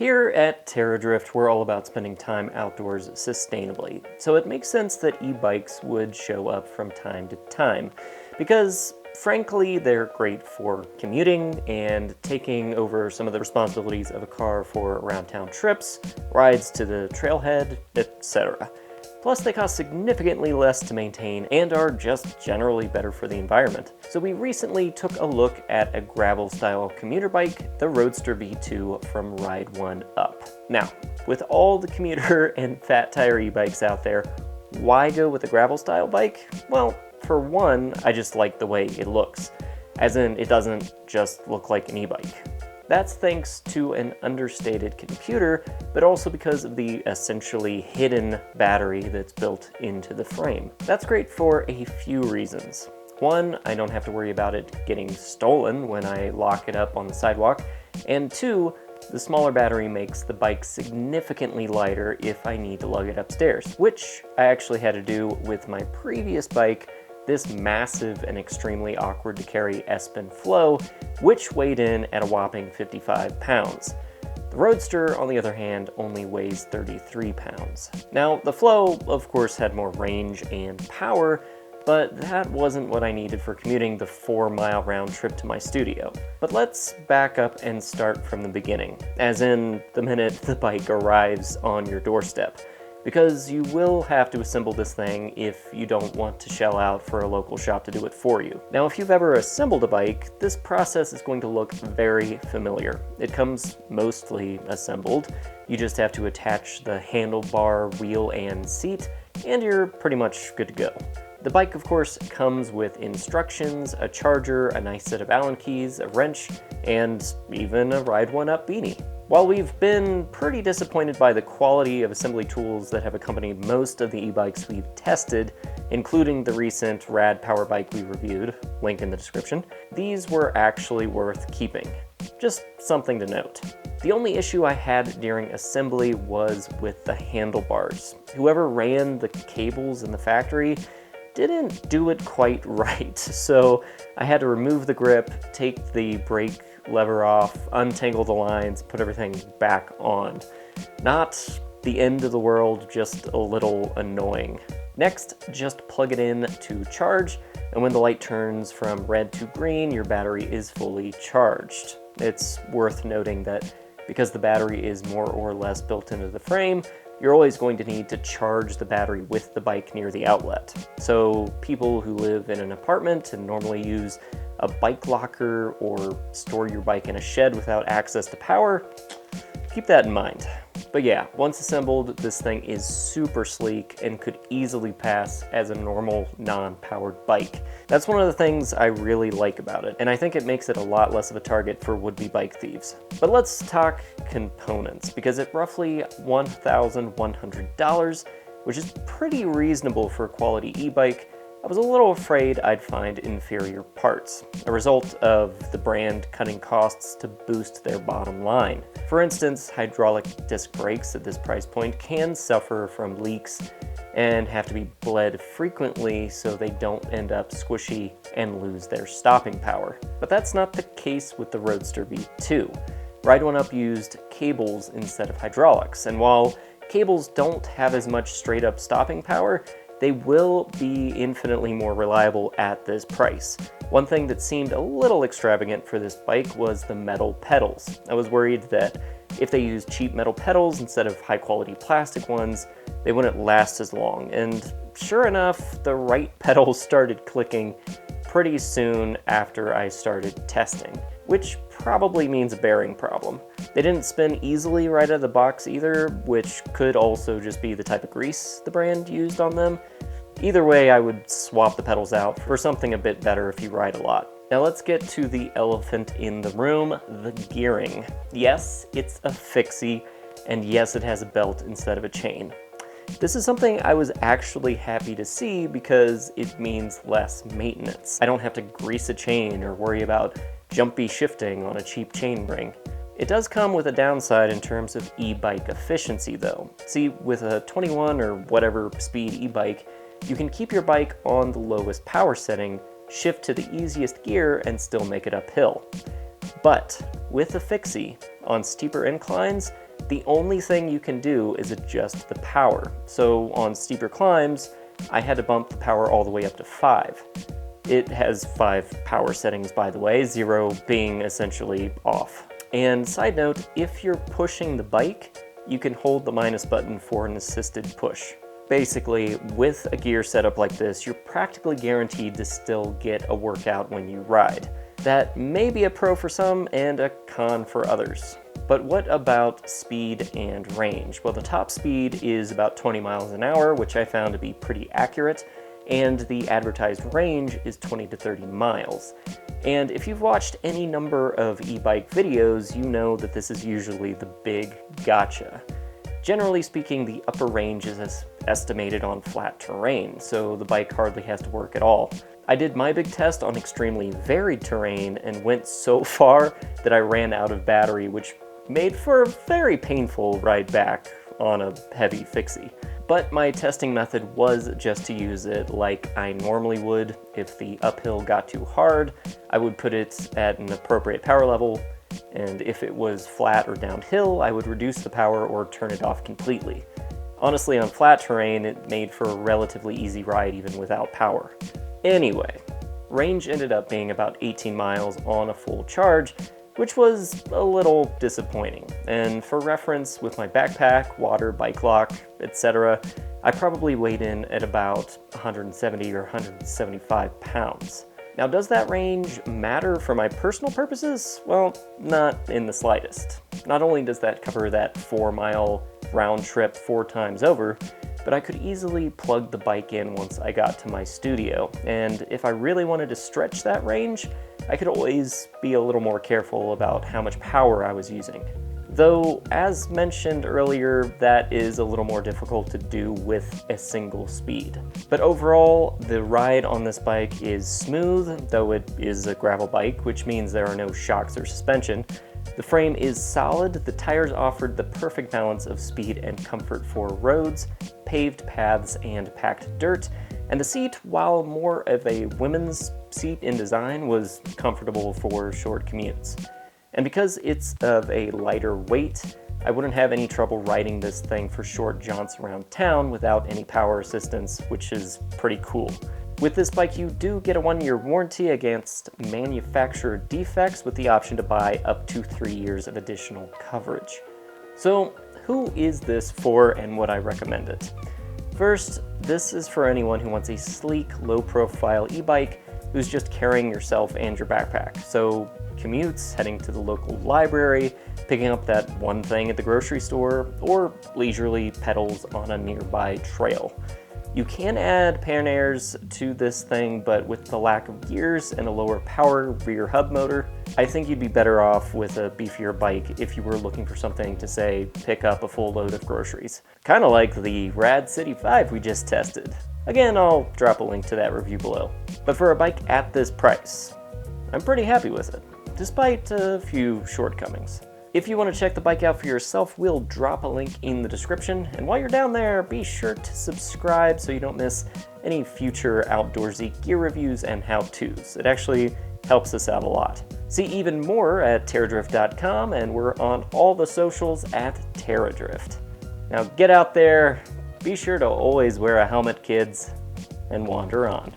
Here at Terradrift, we're all about spending time outdoors sustainably, so it makes sense that e-bikes would show up from time to time, because frankly, they're great for commuting and taking over some of the responsibilities of a car for around town trips, rides to the trailhead, etc. Plus, they cost significantly less to maintain and are just generally better for the environment. So we recently took a look at a gravel-style commuter bike, the Roadster V2 from Ride1Up. Now, with all the commuter and fat tire e-bikes out there, why go with a gravel-style bike? Well, for one, I just like the way it looks, as in it doesn't just look like an e-bike. That's thanks to an understated computer, but also because of the essentially hidden battery that's built into the frame. That's great for a few reasons. One, I don't have to worry about it getting stolen when I lock it up on the sidewalk, and two, the smaller battery makes the bike significantly lighter if I need to lug it upstairs, which I actually had to do with my previous bike, this massive and extremely awkward to carry Espen Flow, which weighed in at a whopping 55 pounds. The Roadster, on the other hand, only weighs 33 pounds. Now, the Flow, of course, had more range and power, but that wasn't what I needed for commuting the 4-mile round trip to my studio. But let's back up and start from the beginning, as in the minute the bike arrives on your doorstep, because you will have to assemble this thing if you don't want to shell out for a local shop to do it for you. Now, if you've ever assembled a bike, this process is going to look very familiar. It comes mostly assembled. You just have to attach the handlebar, wheel, and seat, and you're pretty much good to go. The bike, of course, comes with instructions, a charger, a nice set of Allen keys, a wrench, and even a Ride1Up beanie. While we've been pretty disappointed by the quality of assembly tools that have accompanied most of the e-bikes we've tested, including the recent rad power bike we reviewed, link in the description, these were actually worth keeping. Just something to note. The only issue I had during assembly was with the handlebars. Whoever ran the cables in the factory didn't do it quite right, so I had to remove the grip, take the brake lever off, untangle the lines, put everything back on. Not the end of the world, just a little annoying. Next, just plug it in to charge, and when the light turns from red to green, your battery is fully charged. It's worth noting that because the battery is more or less built into the frame, you're always going to need to charge the battery with the bike near the outlet. So people who live in an apartment and normally use a bike locker or store your bike in a shed without access to power, keep that in mind. But yeah, once assembled, this thing is super sleek and could easily pass as a normal non-powered bike. That's one of the things I really like about it, and I think it makes it a lot less of a target for would-be bike thieves. But let's talk components, because at roughly $1,100, which is pretty reasonable for a quality e-bike, I was a little afraid I'd find inferior parts, a result of the brand cutting costs to boost their bottom line. For instance, hydraulic disc brakes at this price point can suffer from leaks and have to be bled frequently so they don't end up squishy and lose their stopping power. But that's not the case with the Roadster V2. Ride1Up used cables instead of hydraulics, and while cables don't have as much straight-up stopping power, they will be infinitely more reliable at this price. One thing that seemed a little extravagant for this bike was the metal pedals. I was worried that if they used cheap metal pedals instead of high-quality plastic ones, they wouldn't last as long, and sure enough, the right pedals started clicking pretty soon after I started testing, which probably means a bearing problem. They didn't spin easily right out of the box either, which could also just be the type of grease the brand used on them. Either way, I would swap the pedals out for something a bit better if you ride a lot. Now let's get to the elephant in the room, the gearing. Yes, it's a fixie, and yes, it has a belt instead of a chain. This is something I was actually happy to see because it means less maintenance. I don't have to grease a chain or worry about jumpy shifting on a cheap chain ring. It does come with a downside in terms of e-bike efficiency though. See, with a 21 or whatever speed e-bike, you can keep your bike on the lowest power setting, shift to the easiest gear, and still make it uphill. But with a fixie, on steeper inclines, The only thing you can do is adjust the power. So on steeper climbs, I had to bump the power all the way up to 5. It has 5 power settings, by the way, 0 being essentially off. And side note, if you're pushing the bike, you can hold the minus button for an assisted push. Basically, with a gear setup like this, you're practically guaranteed to still get a workout when you ride. That may be a pro for some and a con for others. But what about speed and range? Well, the top speed is about 20 miles an hour, which I found to be pretty accurate, and the advertised range is 20 to 30 miles. And if you've watched any number of e-bike videos, you know that this is usually the big gotcha. Generally speaking, the upper range is estimated on flat terrain, so the bike hardly has to work at all. I did my big test on extremely varied terrain and went so far that I ran out of battery, which made for a very painful ride back on a heavy fixie. But my testing method was just to use it like I normally would. If the uphill got too hard, I would put it at an appropriate power level, and if it was flat or downhill, I would reduce the power or turn it off completely. Honestly, on flat terrain, it made for a relatively easy ride even without power. Anyway, range ended up being about 18 miles on a full charge, which was a little disappointing. And for reference, with my backpack, water, bike lock, etc., I probably weighed in at about 170 or 175 pounds. Now, does that range matter for my personal purposes? Well, not in the slightest. Not only does that cover that 4-mile round trip 4 times over, but I could easily plug the bike in once I got to my studio. And if I really wanted to stretch that range, I could always be a little more careful about how much power I was using. Though, as mentioned earlier, that is a little more difficult to do with a single speed. But overall, the ride on this bike is smooth, though it is a gravel bike, which means there are no shocks or suspension. The frame is solid, the tires offered the perfect balance of speed and comfort for roads, paved paths, and packed dirt, and the seat, while more of a women's seat in design, was comfortable for short commutes. And because it's of a lighter weight, I wouldn't have any trouble riding this thing for short jaunts around town without any power assistance, which is pretty cool. With this bike, you do get a 1-year warranty against manufacturer defects with the option to buy up to 3 years of additional coverage. So, who is this for and would I recommend it? First, this is for anyone who wants a sleek, low-profile e-bike who's just carrying yourself and your backpack. So, commutes, heading to the local library, picking up that one thing at the grocery store, or leisurely pedals on a nearby trail. You can add panniers to this thing, but with the lack of gears and a lower power rear hub motor, I think you'd be better off with a beefier bike if you were looking for something to, say, pick up a full load of groceries. Kind of like the Rad City 5 we just tested. Again, I'll drop a link to that review below. But for a bike at this price, I'm pretty happy with it, despite a few shortcomings. If you want to check the bike out for yourself, we'll drop a link in the description. And while you're down there, be sure to subscribe so you don't miss any future outdoorsy gear reviews and how-tos. It actually helps us out a lot. See even more at terradrift.com, and we're on all the socials at Terradrift. Now get out there, be sure to always wear a helmet, kids, and wander on.